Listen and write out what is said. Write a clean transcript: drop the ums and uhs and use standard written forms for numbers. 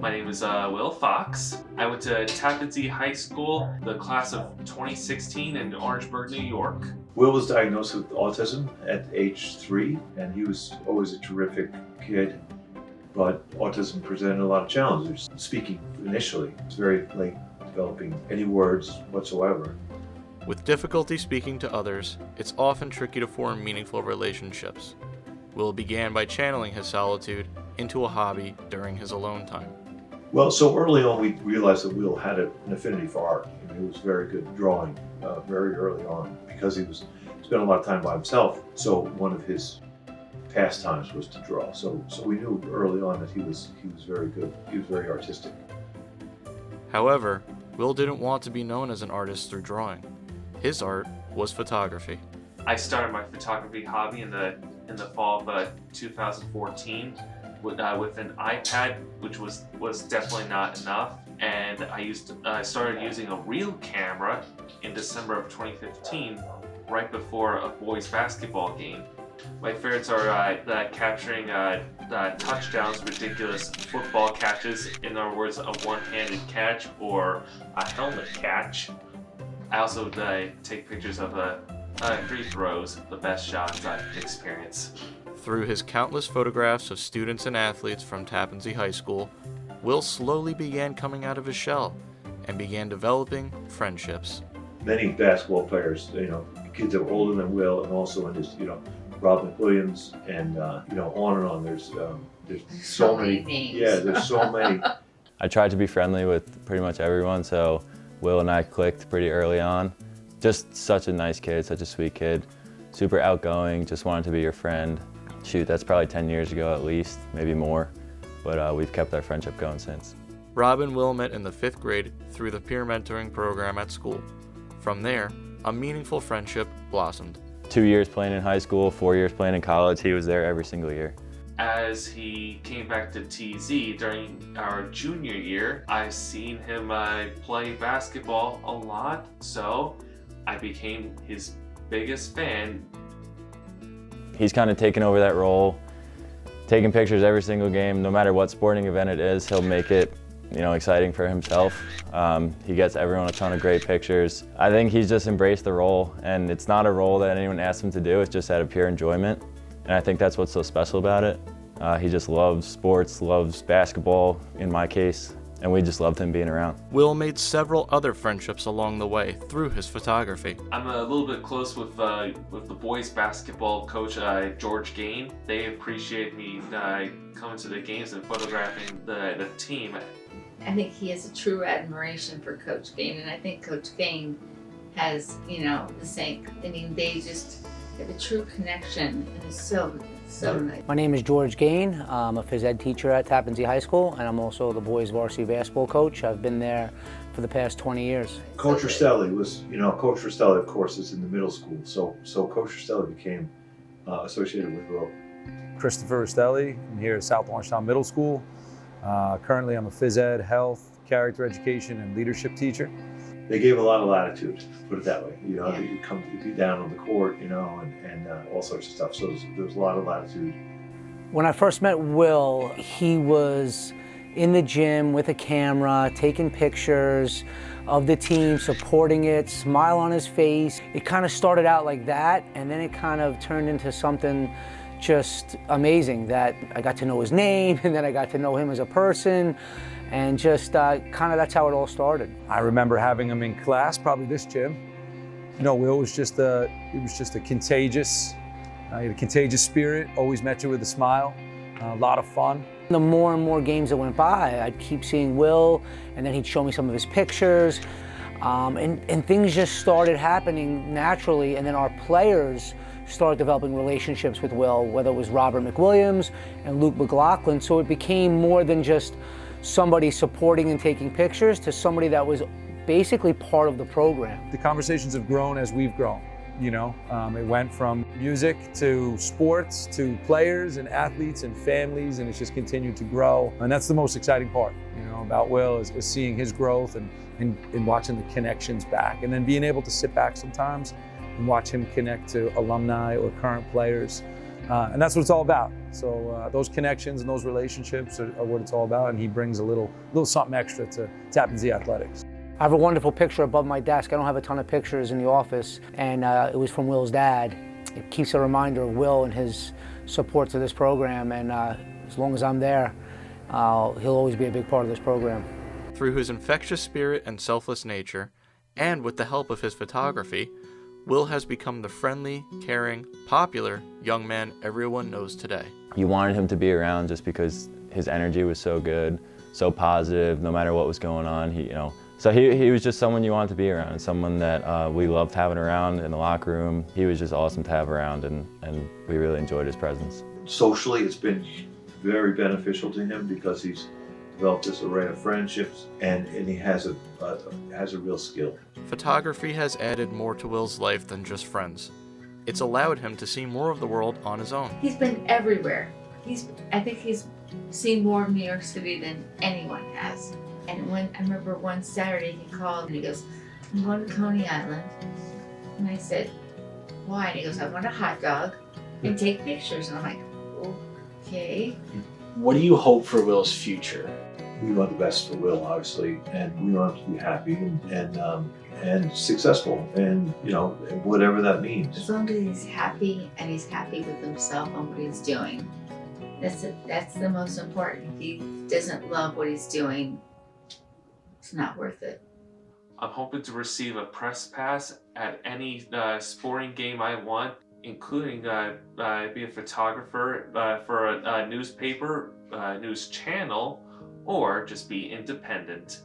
My name is Will Fox. I went to Tappan Zee High School, the class of 2016 in Orangeburg, New York. Will was diagnosed with autism at age 3, and he was always a terrific kid, but autism presented a lot of challenges. Speaking initially, it's very late developing any words whatsoever. With difficulty speaking to others, it's often tricky to form meaningful relationships. Will began by channeling his solitude into a hobby during his alone time. Well, so early on we realized that Will had an affinity for art. He was very good at drawing very early on because he spent a lot of time by himself. So one of his pastimes was to draw. So we knew early on that he was very good. He was very artistic. However, Will didn't want to be known as an artist through drawing. His art was photography. I started my photography hobby in the fall of 2014 with an iPad, which was definitely not enough, and I started using a real camera in December of 2015, right before a boys' basketball game. My favorites are capturing touchdowns, ridiculous football catches, in other words, a one-handed catch or a helmet catch. I also take pictures of free throws, the best shots I've experienced. Through his countless photographs of students and athletes from Tappan Zee High School, Will slowly began coming out of his shell and began developing friendships. Many basketball players, kids that were older than Will, and also in his, Rob McWilliams, and on and on. There's so many names. Yeah, there's so many. I tried to be friendly with pretty much everyone, so Will and I clicked pretty early on. Just such a nice kid, such a sweet kid, super outgoing, just wanted to be your friend. Shoot, that's probably 10 years ago at least, maybe more, but we've kept our friendship going since. Rob and Will met in the 5th grade through the peer mentoring program at school. From there, a meaningful friendship blossomed. 2 years playing in high school, 4 years playing in college, he was there every single year. As he came back to TZ during our junior year, I've seen him play basketball a lot, so I became his biggest fan. He's kind of taken over that role, taking pictures every single game, no matter what sporting event it is, he'll make it exciting for himself. He gets everyone a ton of great pictures. I think he's just embraced the role, and it's not a role that anyone asks him to do, it's just out of pure enjoyment. And I think that's what's so special about it. He just loves sports, loves basketball in my case, and we just loved him being around. Will made several other friendships along the way through his photography. I'm a little bit close with the boys basketball coach, George Gain. They appreciate me coming to the games and photographing the team. I think he has a true admiration for Coach Gain, and I think Coach Gain has, the same. I mean, they just have a true connection, and it's so nice. My name is George Gain. I'm a phys ed teacher at Tappan Zee High School, and I'm also the boys varsity basketball coach. I've been there for the past 20 years. Coach Rastelli was, Coach Rastelli, of course, is in the middle school, so Coach Rastelli became associated with Will. Christopher Rastelli. I'm here at South Orangetown Middle School. Currently, I'm a phys ed, health, character education, and leadership teacher. They gave a lot of latitude, put it that way. You'd be down on the court, and all sorts of stuff. So there was a lot of latitude. When I first met Will, he was in the gym with a camera, taking pictures of the team, supporting it, smile on his face. It kind of started out like that, and then it kind of turned into something just amazing, that I got to know his name, and then I got to know him as a person, and just kind of that's how it all started. I remember having him in class, probably this gym. Will was just a contagious, he had a contagious spirit, always met you with a smile, a lot of fun. The more and more games that went by, I'd keep seeing Will, and then he'd show me some of his pictures, and things just started happening naturally, and then our players started developing relationships with Will, whether it was Robert McWilliams and Luke McLaughlin, so it became more than just somebody supporting and taking pictures to somebody that was basically part of the program. The conversations have grown as we've grown. It went from music to sports to players and athletes and families, and it's just continued to grow. And that's the most exciting part, about Will is seeing his growth and watching the connections back, and then being able to sit back sometimes and watch him connect to alumni or current players And that's what it's all about. So those connections and those relationships are what it's all about, and he brings a little something extra to Tappan Zee Athletics. I have a wonderful picture above my desk. I don't have a ton of pictures in the office, and it was from Will's dad. It keeps a reminder of Will and his support to this program, and as long as I'm there, he'll always be a big part of this program. Through his infectious spirit and selfless nature, and with the help of his photography, Will has become the friendly, caring, popular young man everyone knows today. You wanted him to be around just because his energy was so good, so positive, no matter what was going on. So he was just someone you wanted to be around, and someone that we loved having around in the locker room. He was just awesome to have around, and we really enjoyed his presence. Socially, it's been very beneficial to him because he's developed this array of friendships, and he has a real skill. Photography has added more to Will's life than just friends. It's allowed him to see more of the world on his own. He's been everywhere. I think he's seen more of New York City than anyone has. And I remember one Saturday he called and he goes, "I'm going to Coney Island." And I said, "Why?" And he goes, "I want a hot dog and take pictures." And I'm like, "Okay." What do you hope for Will's future? We want the best for Will, obviously, and we want him to be happy and successful, and whatever that means. As long as he's happy and he's happy with himself and what he's doing, that's the most important. If he doesn't love what he's doing, it's not worth it. I'm hoping to receive a press pass at any sporting game I want, including be a photographer for a newspaper, news channel, or just be independent.